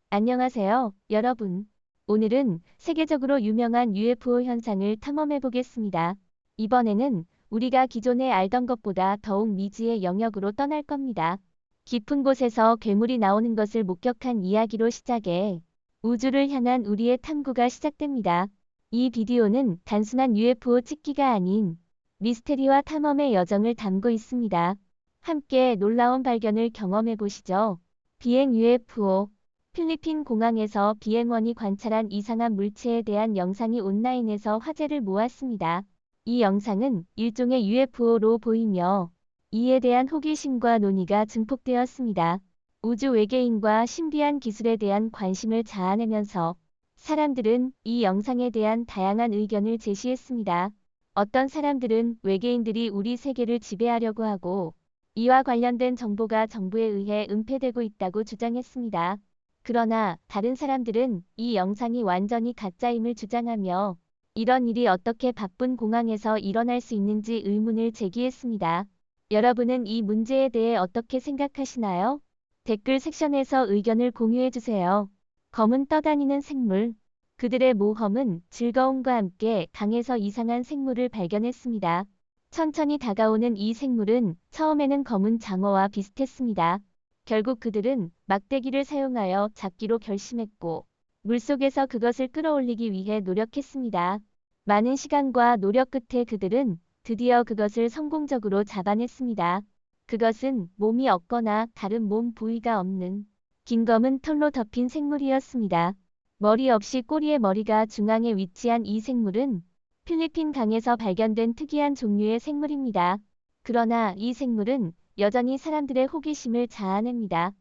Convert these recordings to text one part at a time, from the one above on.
안녕하세요, 여러분. 오늘은 세계적으로 유명한 UFO 현상을 탐험해 보겠습니다. 이번에는 우리가 기존에 알던 것보다 더욱 미지의 영역으로 떠날 겁니다. 깊은 곳에서 괴물이 나오는 것을 목격한 이야기로 시작해 우주를 향한 우리의 탐구가 시작됩니다. 이 비디오는 단순한 UFO 찍기가 아닌 미스테리와 탐험의 여정을 담고 있습니다. 함께 놀라운 발견을 경험해 보시죠. 비행 UFO 필리핀 공항에서 비행원이 관찰한 이상한 물체에 대한 영상이 온라인에서 화제를 모았습니다. 이 영상은 일종의 UFO로 보이며 이에 대한 호기심과 논의가 증폭되었습니다. 우주 외계인과 신비한 기술에 대한 관심을 자아내면서 사람들은 이 영상에 대한 다양한 의견을 제시했습니다. 어떤 사람들은 외계인들이 우리 세계를 지배하려고 하고 이와 관련된 정보가 정부에 의해 은폐되고 있다고 주장했습니다. 그러나 다른 사람들은 이 영상이 완전히 가짜임을 주장하며 이런 일이 어떻게 바쁜 공항에서 일어날 수 있는지 의문을 제기했습니다. 여러분은 이 문제에 대해 어떻게 생각하시나요? 댓글 섹션에서 의견을 공유해주세요. 검은 떠다니는 생물. 그들의 모험은 즐거움과 함께 강에서 이상한 생물을 발견했습니다. 천천히 다가오는 이 생물은 처음에는 검은 장어와 비슷했습니다. 결국 그들은 막대기를 사용하여 잡기로 결심했고 물속에서 그것을 끌어올리기 위해 노력했습니다. 많은 시간과 노력 끝에 그들은 드디어 그것을 성공적으로 잡아냈습니다. 그것은 몸이 없거나 다른 몸 부위가 없는 긴 검은 털로 덮인 생물이었습니다. 머리 없이 꼬리에 머리가 중앙에 위치한 이 생물은 필리핀 강에서 발견된 특이한 종류의 생물입니다. 그러나 이 생물은 여전히 사람들의 호기심을 자아냅니다.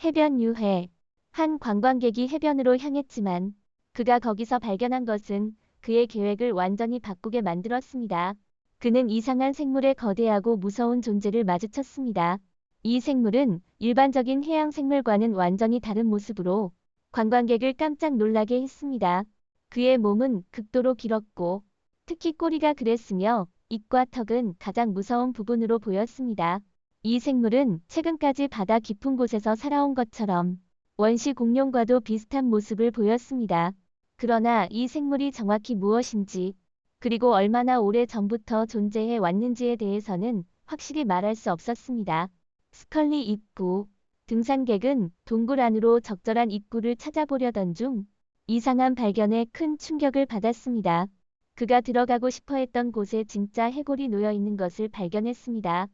해변 유해. 한 관광객이 해변으로 향했지만 그가 거기서 발견한 것은 그의 계획을 완전히 바꾸게 만들었습니다. 그는 이상한 생물의 거대하고 무서운 존재를 마주쳤습니다. 이 생물은 일반적인 해양 생물과는 완전히 다른 모습으로 관광객을 깜짝 놀라게 했습니다. 그의 몸은 극도로 길었고 특히 꼬리가 그랬으며 입과 턱은 가장 무서운 부분으로 보였습니다. 이 생물은 최근까지 바다 깊은 곳에서 살아온 것처럼 원시 공룡과도 비슷한 모습을 보였습니다. 그러나 이 생물이 정확히 무엇인지 그리고 얼마나 오래 전부터 존재해 왔는지에 대해서는 확실히 말할 수 없었습니다. 스컬리 입구. 등산객은 동굴 안으로 적절한 입구를 찾아보려던 중 이상한 발견에 큰 충격을 받았습니다. 그가 들어가고 싶어 했던 곳에 진짜 해골이 놓여 있는 것을 발견했습니다.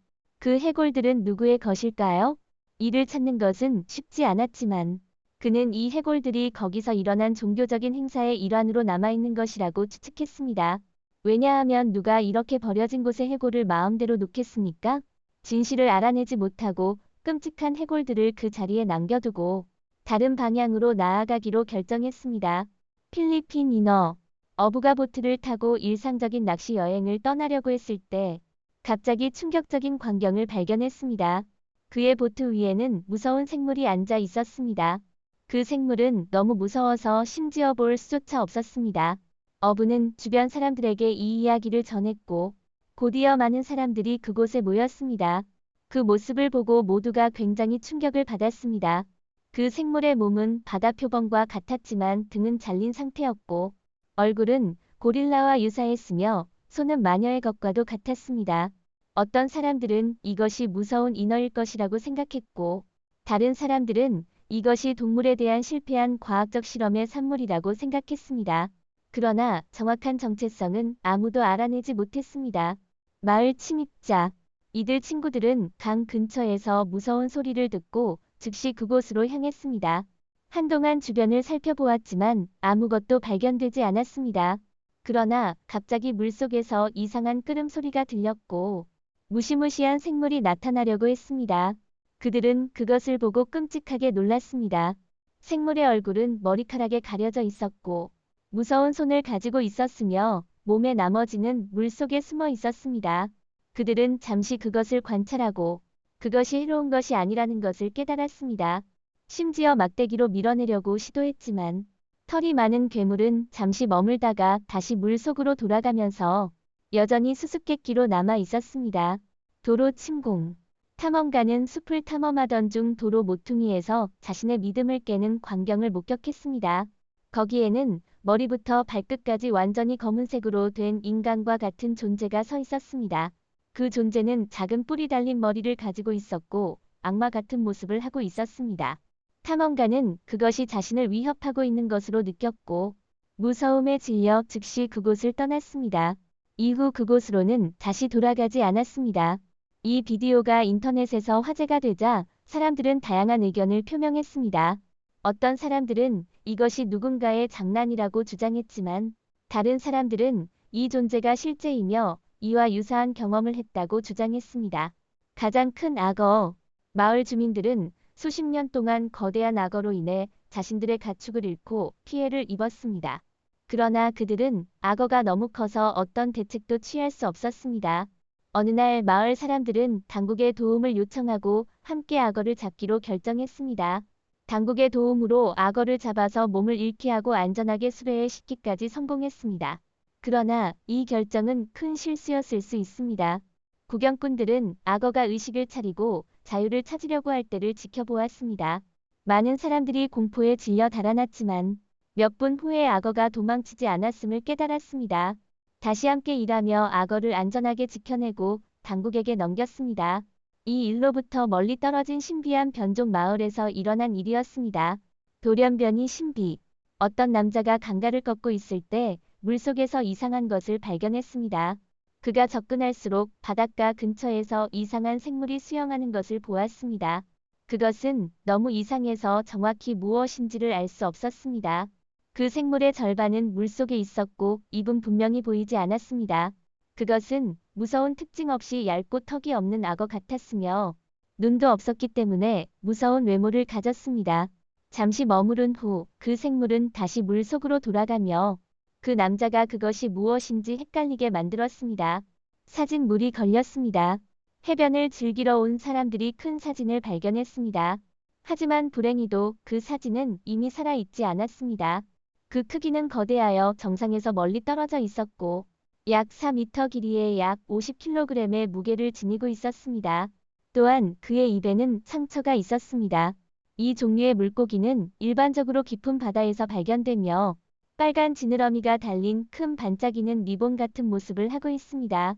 그 해골들은 누구의 것일까요? 이를 찾는 것은 쉽지 않았지만 그는 이 해골들이 거기서 일어난 종교적인 행사의 일환으로 남아있는 것이라고 추측했습니다. 왜냐하면 누가 이렇게 버려진 곳에 해골을 마음대로 놓겠습니까? 진실을 알아내지 못하고 끔찍한 해골들을 그 자리에 남겨두고 다른 방향으로 나아가기로 결정했습니다. 필리핀 인어. 어부가 보트를 타고 일상적인 낚시 여행을 떠나려고 했을 때 갑자기 충격적인 광경을 발견했습니다. 그의 보트 위에는 무서운 생물이 앉아 있었습니다. 그 생물은 너무 무서워서 심지어 볼 수조차 없었습니다. 어부는 주변 사람들에게 이 이야기를 전했고 곧이어 많은 사람들이 그곳에 모였습니다. 그 모습을 보고 모두가 굉장히 충격을 받았습니다. 그 생물의 몸은 바다 표범과 같았지만 등은 잘린 상태였고 얼굴은 고릴라와 유사했으며 손은 마녀의 것과도 같았습니다. 어떤 사람들은 이것이 무서운 인어일 것이라고 생각했고 다른 사람들은 이것이 동물에 대한 실패한 과학적 실험의 산물이라고 생각했습니다. 그러나 정확한 정체성은 아무도 알아내지 못했습니다. 마을 침입자. 이들 친구들은 강 근처에서 무서운 소리를 듣고 즉시 그곳으로 향했습니다. 한동안 주변을 살펴보았지만 아무것도 발견되지 않았습니다. 그러나 갑자기 물속에서 이상한 끄름 소리가 들렸고 무시무시한 생물이 나타나려고 했습니다. 그들은 그것을 보고 끔찍하게 놀랐습니다. 생물의 얼굴은 머리카락에 가려져 있었고 무서운 손을 가지고 있었으며 몸의 나머지는 물속에 숨어 있었습니다. 그들은 잠시 그것을 관찰하고 그것이 해로운 것이 아니라는 것을 깨달았습니다. 심지어 막대기로 밀어내려고 시도했지만 털이 많은 괴물은 잠시 머물다가 다시 물속으로 돌아가면서 여전히 수수께끼로 남아 있었습니다. 도로 침공. 탐험가는 숲을 탐험하던 중 도로 모퉁이에서 자신의 믿음을 깨는 광경을 목격했습니다. 거기에는 머리부터 발끝까지 완전히 검은색으로 된 인간과 같은 존재가 서 있었습니다. 그 존재는 작은 뿔이 달린 머리를 가지고 있었고 악마 같은 모습을 하고 있었습니다. 탐험가는 그것이 자신을 위협하고 있는 것으로 느꼈고 무서움에 질려 즉시 그곳을 떠났습니다. 이후 그곳으로는 다시 돌아가지 않았습니다. 이 비디오가 인터넷에서 화제가 되자 사람들은 다양한 의견을 표명했습니다. 어떤 사람들은 이것이 누군가의 장난이라고 주장했지만 다른 사람들은 이 존재가 실제이며 이와 유사한 경험을 했다고 주장했습니다. 가장 큰 악어. 마을 주민들은 수십 년 동안 거대한 악어로 인해 자신들의 가축을 잃고 피해를 입었습니다. 그러나 그들은 악어가 너무 커서 어떤 대책도 취할 수 없었습니다. 어느 날 마을 사람들은 당국의 도움을 요청하고 함께 악어를 잡기로 결정했습니다. 당국의 도움으로 악어를 잡아서 몸을 잃게 하고 안전하게 수레에 싣기까지 성공했습니다. 그러나 이 결정은 큰 실수였을 수 있습니다. 구경꾼들은 악어가 의식을 차리고 자유를 찾으려고 할 때를 지켜보았습니다. 많은 사람들이 공포에 질려 달아났지만 몇 분 후에 악어가 도망치지 않았음을 깨달았습니다. 다시 함께 일하며 악어를 안전하게 지켜내고 당국에게 넘겼습니다. 이 일로부터 멀리 떨어진 신비한 변종 마을에서 일어난 일이었습니다. 돌연변이 신비. 어떤 남자가 강가를 걷고 있을 때 물속에서 이상한 것을 발견했습니다. 그가 접근할수록 바닷가 근처에서 이상한 생물이 수영하는 것을 보았습니다. 그것은 너무 이상해서 정확히 무엇인지를 알 수 없었습니다. 그 생물의 절반은 물속에 있었고 입은 분명히 보이지 않았습니다. 그것은 무서운 특징 없이 얇고 턱이 없는 악어 같았으며 눈도 없었기 때문에 무서운 외모를 가졌습니다. 잠시 머무른 후 그 생물은 다시 물속으로 돌아가며 그 남자가 그것이 무엇인지 헷갈리게 만들었습니다. 사진물이 걸렸습니다. 해변을 즐기러 온 사람들이 큰 사진을 발견했습니다. 하지만 불행히도 그 사진은 이미 살아있지 않았습니다. 그 크기는 거대하여 정상에서 멀리 떨어져 있었고 약 4m 길이에 약 50kg의 무게를 지니고 있었습니다. 또한 그의 입에는 상처가 있었습니다. 이 종류의 물고기는 일반적으로 깊은 바다에서 발견되며 빨간 지느러미가 달린 큰 반짝이는 리본 같은 모습을 하고 있습니다.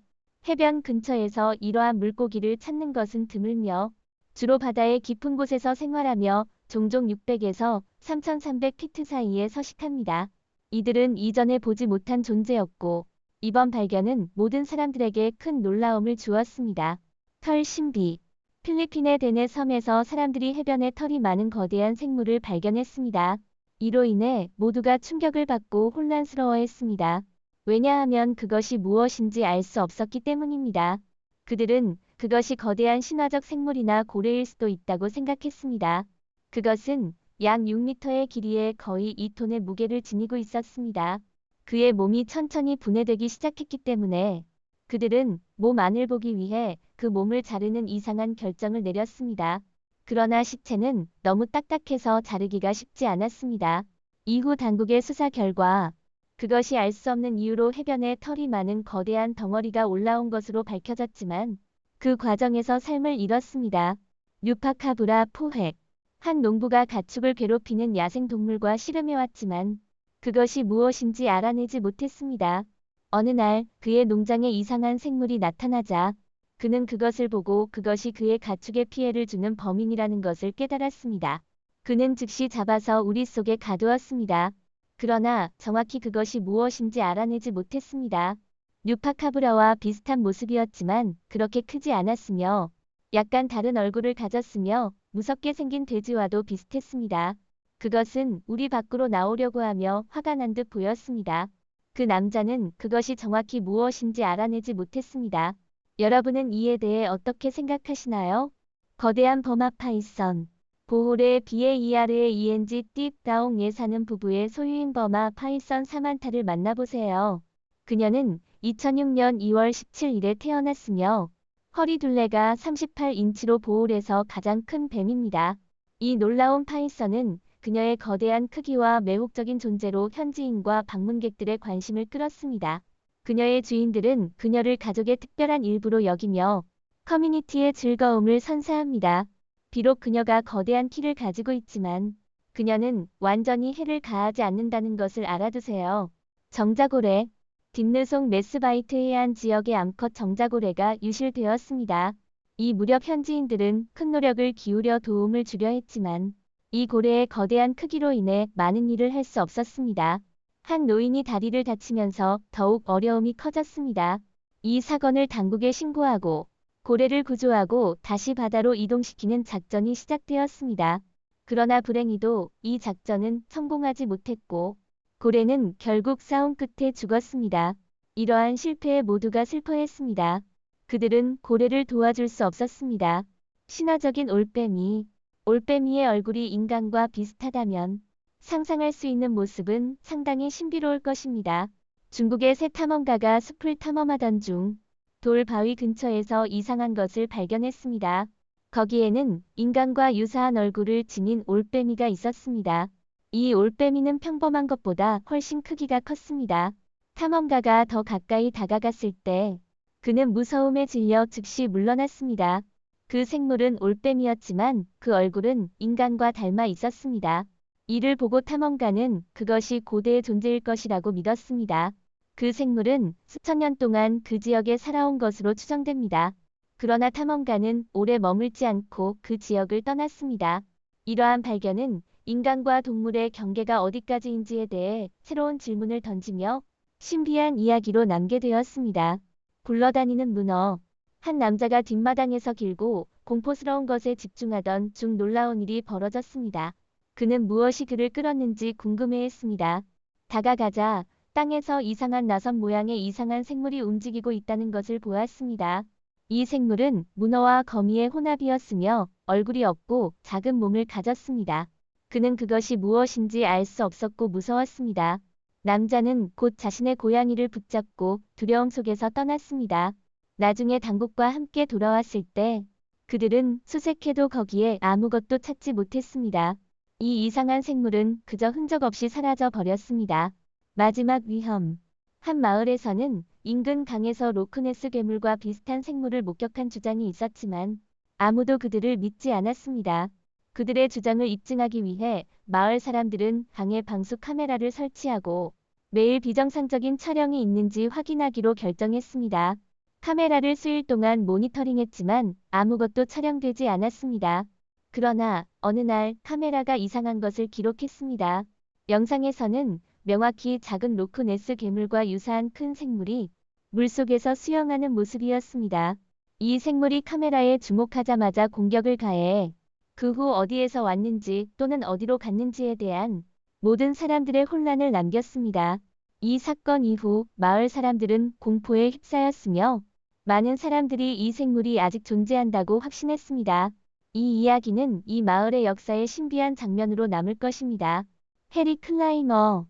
해변 근처에서 이러한 물고기를 찾는 것은 드물며 주로 바다의 깊은 곳에서 생활하며 종종 600에서 3300피트 사이에 서식합니다. 이들은 이전에 보지 못한 존재였고 이번 발견은 모든 사람들에게 큰 놀라움을 주었습니다. 털 신비. 필리핀의 데네 섬에서 사람들이 해변에 털이 많은 거대한 생물을 발견했습니다. 이로 인해 모두가 충격을 받고 혼란스러워했습니다. 왜냐하면 그것이 무엇인지 알 수 없었기 때문입니다. 그들은 그것이 거대한 신화적 생물이나 고래일 수도 있다고 생각했습니다. 그것은 약 6m의 길이에 거의 2톤의 무게를 지니고 있었습니다. 그의 몸이 천천히 분해되기 시작했기 때문에 그들은 몸 안을 보기 위해 그 몸을 자르는 이상한 결정을 내렸습니다. 그러나 시체는 너무 딱딱해서 자르기가 쉽지 않았습니다. 이후 당국의 수사 결과 그것이 알 수 없는 이유로 해변에 털이 많은 거대한 덩어리가 올라온 것으로 밝혀졌지만 그 과정에서 삶을 잃었습니다. 뉴파카브라 포획. 한 농부가 가축을 괴롭히는 야생동물과 씨름해왔지만 그것이 무엇인지 알아내지 못했습니다. 어느 날 그의 농장에 이상한 생물이 나타나자 그는 그것을 보고 그것이 그의 가축에 피해를 주는 범인이라는 것을 깨달았습니다. 그는 즉시 잡아서 우리 속에 가두었습니다. 그러나 정확히 그것이 무엇인지 알아내지 못했습니다. 뉴파카브라와 비슷한 모습이었지만 그렇게 크지 않았으며 약간 다른 얼굴을 가졌으며 무섭게 생긴 돼지와도 비슷했습니다. 그것은 우리 밖으로 나오려고 하며 화가 난 듯 보였습니다. 그 남자는 그것이 정확히 무엇인지 알아내지 못했습니다. 여러분은 이에 대해 어떻게 생각하시나요? 거대한 버마 파이썬. 보홀의 BAER의 딥다옹에 사는 부부의 소유인 버마 파이썬 사만타를 만나보세요. 그녀는 2006년 2월 17일에 태어났으며 허리 둘레가 38인치로 보홀에서 가장 큰 뱀입니다. 이 놀라운 파이썬은 그녀의 거대한 크기와 매혹적인 존재로 현지인과 방문객들의 관심을 끌었습니다. 그녀의 주인들은 그녀를 가족의 특별한 일부로 여기며 커뮤니티의 즐거움을 선사합니다. 비록 그녀가 거대한 키를 가지고 있지만 그녀는 완전히 해를 가하지 않는다는 것을 알아두세요. 정자고래. 딥르송 메스바이트 해안 지역의 암컷 정자고래가 유실되었습니다. 이 무렵 현지인들은 큰 노력을 기울여 도움을 주려 했지만 이 고래의 거대한 크기로 인해 많은 일을 할 수 없었습니다. 한 노인이 다리를 다치면서 더욱 어려움이 커졌습니다. 이 사건을 당국에 신고하고 고래를 구조하고 다시 바다로 이동시키는 작전이 시작되었습니다. 그러나 불행히도 이 작전은 성공하지 못했고 고래는 결국 싸움 끝에 죽었습니다. 이러한 실패에 모두가 슬퍼했습니다. 그들은 고래를 도와줄 수 없었습니다. 신화적인 올빼미. 올빼미의 얼굴이 인간과 비슷하다면 상상할 수 있는 모습은 상당히 신비로울 것입니다. 중국의 새 탐험가가 숲을 탐험하던 중 돌 바위 근처에서 이상한 것을 발견했습니다. 거기에는 인간과 유사한 얼굴을 지닌 올빼미가 있었습니다. 이 올빼미는 평범한 것보다 훨씬 크기가 컸습니다. 탐험가가 더 가까이 다가갔을 때 그는 무서움에 질려 즉시 물러났습니다. 그 생물은 올빼미였지만 그 얼굴은 인간과 닮아 있었습니다. 이를 보고 탐험가는 그것이 고대의 존재일 것이라고 믿었습니다. 그 생물은 수천 년 동안 그 지역에 살아온 것으로 추정됩니다. 그러나 탐험가는 오래 머물지 않고 그 지역을 떠났습니다. 이러한 발견은 인간과 동물의 경계가 어디까지인지에 대해 새로운 질문을 던지며 신비한 이야기로 남게 되었습니다. 굴러다니는 문어. 한 남자가 뒷마당에서 길고 공포스러운 것에 집중하던 중 놀라운 일이 벌어졌습니다. 그는 무엇이 그를 끌었는지 궁금해했습니다. 다가가자 땅에서 이상한 나선 모양의 이상한 생물이 움직이고 있다는 것을 보았습니다. 이 생물은 문어와 거미의 혼합이었으며 얼굴이 없고 작은 몸을 가졌습니다. 그는 그것이 무엇인지 알 수 없었고 무서웠습니다. 남자는 곧 자신의 고양이를 붙잡고 두려움 속에서 떠났습니다. 나중에 당국과 함께 돌아왔을 때 그들은 수색해도 거기에 아무것도 찾지 못했습니다. 이 이상한 생물은 그저 흔적 없이 사라져 버렸습니다. 마지막 위험. 한 마을에서는 인근 강에서 로크네스 괴물과 비슷한 생물을 목격한 주장이 있었지만 아무도 그들을 믿지 않았습니다. 그들의 주장을 입증하기 위해 마을 사람들은 강에 방수 카메라를 설치하고 매일 비정상적인 촬영이 있는지 확인하기로 결정했습니다. 카메라를 수일 동안 모니터링했지만 아무것도 촬영되지 않았습니다. 그러나 어느 날 카메라가 이상한 것을 기록했습니다. 영상에서는 명확히 작은 로크네스 괴물과 유사한 큰 생물이 물속에서 수영하는 모습이었습니다. 이 생물이 카메라에 주목하자마자 공격을 가해 그 후 어디에서 왔는지 또는 어디로 갔는지에 대한 모든 사람들의 혼란을 남겼습니다. 이 사건 이후 마을 사람들은 공포에 휩싸였으며 많은 사람들이 이 생물이 아직 존재한다고 확신했습니다. 이 이야기는 이 마을의 역사의 신비한 장면으로 남을 것입니다. 해리 클라이머.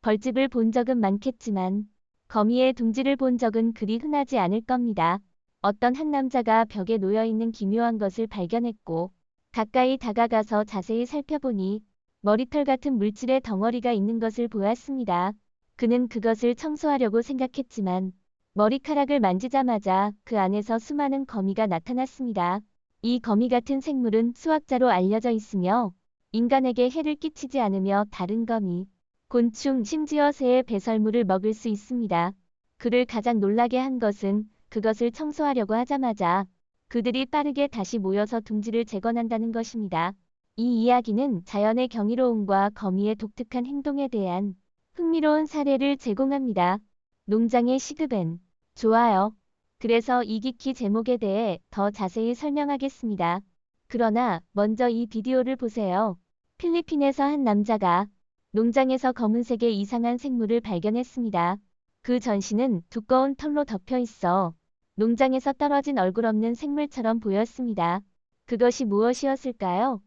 벌집을 본 적은 많겠지만 거미의 둥지를 본 적은 그리 흔하지 않을 겁니다. 어떤 한 남자가 벽에 놓여있는 기묘한 것을 발견했고 가까이 다가가서 자세히 살펴보니 머리털 같은 물질의 덩어리가 있는 것을 보았습니다. 그는 그것을 청소하려고 생각했지만 머리카락을 만지자마자 그 안에서 수많은 거미가 나타났습니다. 이 거미 같은 생물은 수학자로 알려져 있으며 인간에게 해를 끼치지 않으며 다른 거미, 곤충, 심지어 새의 배설물을 먹을 수 있습니다. 그를 가장 놀라게 한 것은 그것을 청소하려고 하자마자 그들이 빠르게 다시 모여서 둥지를 재건한다는 것입니다. 이 이야기는 자연의 경이로움과 거미의 독특한 행동에 대한 흥미로운 사례를 제공합니다. 농장의 시그벤. 좋아요. 그래서 이기키 제목에 대해 더 자세히 설명하겠습니다. 그러나 먼저 이 비디오를 보세요. 필리핀에서 한 남자가 농장에서 검은색의 이상한 생물을 발견했습니다. 그 전신은 두꺼운 털로 덮여 있어 농장에서 떨어진 얼굴 없는 생물처럼 보였습니다. 그것이 무엇이었을까요?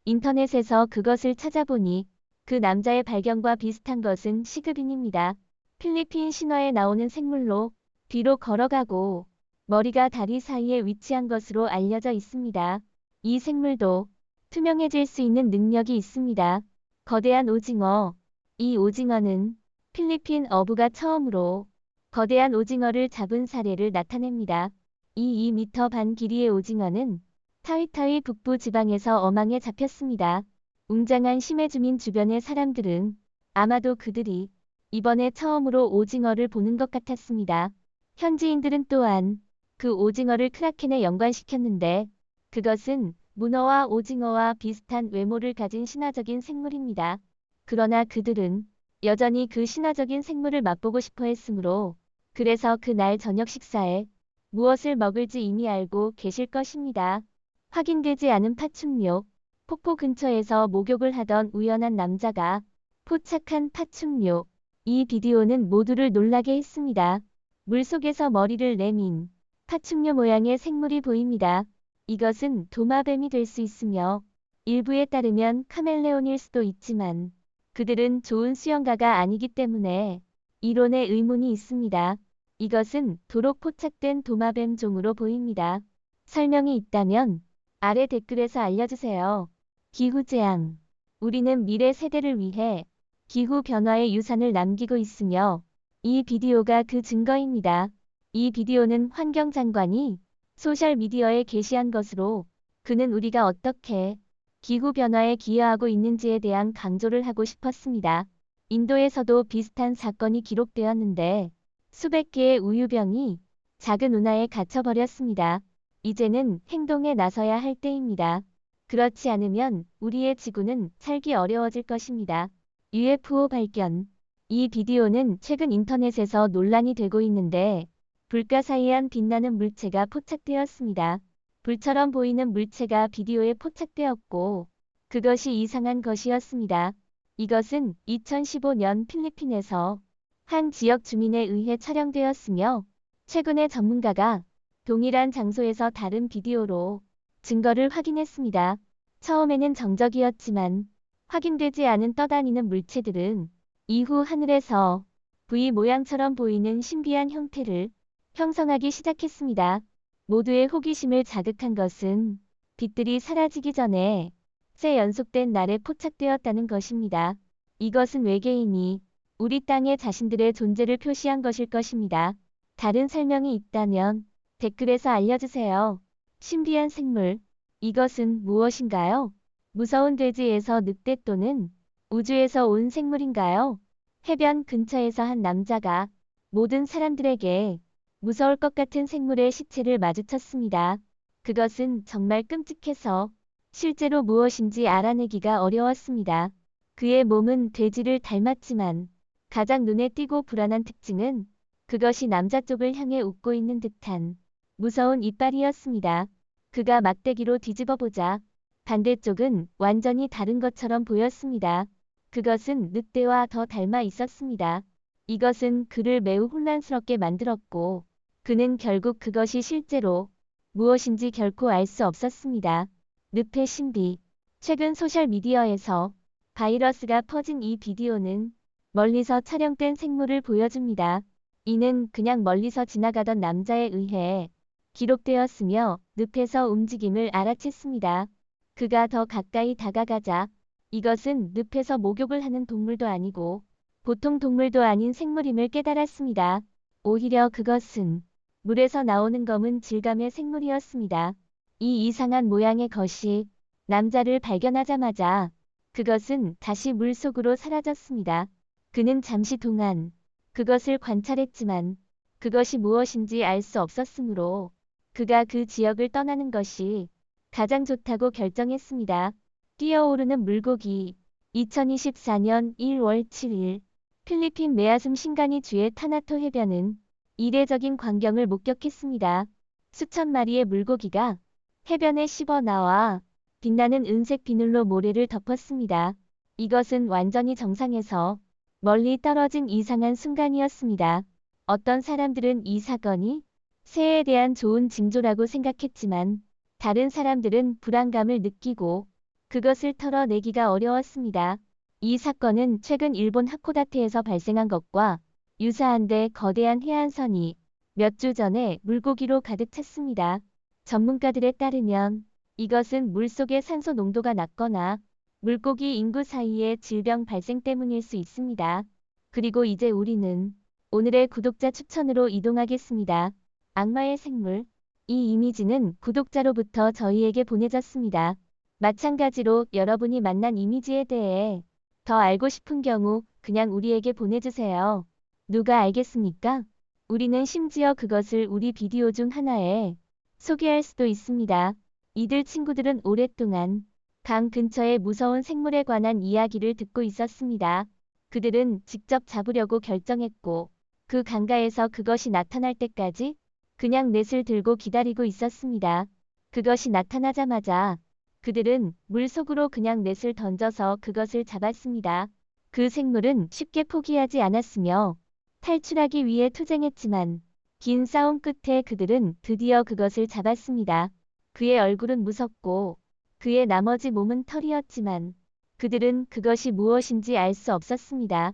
인터넷에서 그것을 찾아보니 그 남자의 발견과 비슷한 것은 시그빈입니다. 필리핀 신화에 나오는 생물로 뒤로 걸어가고 머리가 다리 사이에 위치한 것으로 알려져 있습니다. 이 생물도 투명해질 수 있는 능력이 있습니다. 거대한 오징어. 이 오징어는 필리핀 어부가 처음으로 거대한 오징어를 잡은 사례를 나타냅니다. 이 2m 반 길이의 오징어는 타이타이 북부 지방에서 어망에 잡혔습니다. 웅장한 심해 주민 주변의 사람들은 아마도 그들이 이번에 처음으로 오징어를 보는 것 같았습니다. 현지인들은 또한 그 오징어를 크라켄에 연관시켰는데 그것은 문어와 오징어와 비슷한 외모를 가진 신화적인 생물입니다. 그러나 그들은 여전히 그 신화적인 생물을 맛보고 싶어 했으므로 그래서 그날 저녁 식사에 무엇을 먹을지 이미 알고 계실 것입니다. 확인되지 않은 파충류, 폭포 근처에서 목욕을 하던 우연한 남자가 포착한 파충류. 이 비디오는 모두를 놀라게 했습니다. 물속에서 머리를 내민 파충류 모양의 생물이 보입니다. 이것은 도마뱀이 될 수 있으며 일부에 따르면 카멜레온일 수도 있지만 그들은 좋은 수영가가 아니기 때문에 이론에 의문이 있습니다. 이것은 도록 포착된 도마뱀 종으로 보입니다. 설명이 있다면 아래 댓글에서 알려주세요. 기후재앙. 우리는 미래 세대를 위해 기후변화의 유산을 남기고 있으며 이 비디오가 그 증거입니다. 이 비디오는 환경장관이 소셜미디어에 게시한 것으로 그는 우리가 어떻게 기후변화에 기여하고 있는지에 대한 강조를 하고 싶었습니다. 인도에서도 비슷한 사건이 기록되었는데 수백 개의 우유병이 작은 운하에 갇혀버렸습니다. 이제는 행동에 나서야 할 때입니다. 그렇지 않으면 우리의 지구는 살기 어려워질 것입니다. UFO 발견. 이 비디오는 최근 인터넷에서 논란이 되고 있는데 불가사의한 빛나는 물체가 포착되었습니다. 불처럼 보이는 물체가 비디오에 포착되었고 그것이 이상한 것이었습니다. 이것은 2015년 필리핀에서 한 지역 주민에 의해 촬영되었으며 최근에 전문가가 동일한 장소에서 다른 비디오로 증거를 확인했습니다. 처음에는 정적이었지만 확인되지 않은 떠다니는 물체들은 이후 하늘에서 V 모양처럼 보이는 신비한 형태를 형성하기 시작했습니다. 모두의 호기심을 자극한 것은 빛들이 사라지기 전에 새 연속된 날에 포착되었다는 것입니다. 이것은 외계인이 우리 땅에 자신들의 존재를 표시한 것일 것입니다. 다른 설명이 있다면 댓글에서 알려주세요. 신비한 생물. 이것은 무엇인가요? 무서운 돼지에서 늑대 또는 우주에서 온 생물인가요? 해변 근처에서 한 남자가 모든 사람들에게 무서울 것 같은 생물의 시체를 마주쳤습니다. 그것은 정말 끔찍해서 실제로 무엇인지 알아내기가 어려웠습니다. 그의 몸은 돼지를 닮았지만 가장 눈에 띄고 불안한 특징은 그것이 남자 쪽을 향해 웃고 있는 듯한 무서운 이빨이었습니다. 그가 막대기로 뒤집어보자 반대쪽은 완전히 다른 것처럼 보였습니다. 그것은 늑대와 더 닮아 있었습니다. 이것은 그를 매우 혼란스럽게 만들었고 그는 결국 그것이 실제로 무엇인지 결코 알 수 없었습니다. 늪의 신비. 최근 소셜미디어에서 바이러스가 퍼진 이 비디오는 멀리서 촬영된 생물을 보여줍니다. 이는 그냥 멀리서 지나가던 남자에 의해 기록되었으며 늪에서 움직임을 알아챘습니다. 그가 더 가까이 다가가자 이것은 늪에서 목욕을 하는 동물도 아니고 보통 동물도 아닌 생물임을 깨달았습니다. 오히려 그것은 물에서 나오는 검은 질감의 생물이었습니다. 이 이상한 모양의 것이 남자를 발견하자마자 그것은 다시 물속으로 사라졌습니다. 그는 잠시 동안 그것을 관찰했지만 그것이 무엇인지 알 수 없었으므로 그가 그 지역을 떠나는 것이 가장 좋다고 결정했습니다. 뛰어오르는 물고기. 2024년 1월 7일 필리핀 메아숨 신가니 주의 타나토 해변은 이례적인 광경을 목격했습니다. 수천 마리의 물고기가 해변에 씹어 나와 빛나는 은색 비늘로 모래를 덮었습니다. 이것은 완전히 정상에서 멀리 떨어진 이상한 순간이었습니다. 어떤 사람들은 이 사건이 새해에 대한 좋은 징조라고 생각했지만 다른 사람들은 불안감을 느끼고 그것을 털어내기가 어려웠습니다. 이 사건은 최근 일본 하코다테에서 발생한 것과 유사한데 거대한 해안선이 몇 주 전에 물고기로 가득 찼습니다. 전문가들에 따르면 이것은 물속의 산소 농도가 낮거나 물고기 인구 사이의 질병 발생 때문일 수 있습니다. 그리고 이제 우리는 오늘의 구독자 추천으로 이동하겠습니다. 악마의 생물. 이 이미지는 구독자로부터 저희에게 보내졌습니다. 마찬가지로 여러분이 만난 이미지에 대해 더 알고 싶은 경우 그냥 우리에게 보내주세요. 누가 알겠습니까? 우리는 심지어 그것을 우리 비디오 중 하나에 소개할 수도 있습니다. 이들 친구들은 오랫동안 강 근처의 무서운 생물에 관한 이야기를 듣고 있었습니다. 그들은 직접 잡으려고 결정했고 그 강가에서 그것이 나타날 때까지 그냥 넷을 들고 기다리고 있었습니다. 그것이 나타나자마자 그들은 물속으로 그냥 넷을 던져서 그것을 잡았습니다. 그 생물은 쉽게 포기하지 않았으며 탈출하기 위해 투쟁했지만 긴 싸움 끝에 그들은 드디어 그것을 잡았습니다. 그의 얼굴은 무섭고 그의 나머지 몸은 털이었지만 그들은 그것이 무엇인지 알 수 없었습니다.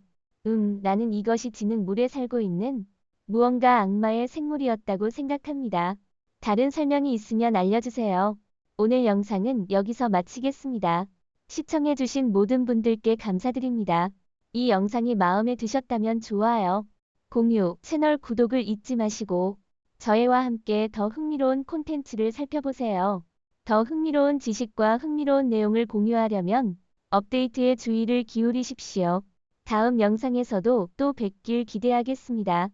나는 이것이 지는 물에 살고 있는 무언가 악마의 생물이었다고 생각합니다. 다른 설명이 있으면 알려주세요. 오늘 영상은 여기서 마치겠습니다. 시청해주신 모든 분들께 감사드립니다. 이 영상이 마음에 드셨다면 좋아요, 공유, 채널 구독을 잊지 마시고 저희와 함께 더 흥미로운 콘텐츠를 살펴보세요. 더 흥미로운 지식과 흥미로운 내용을 공유하려면 업데이트에 주의를 기울이십시오. 다음 영상에서도 또 뵙길 기대하겠습니다.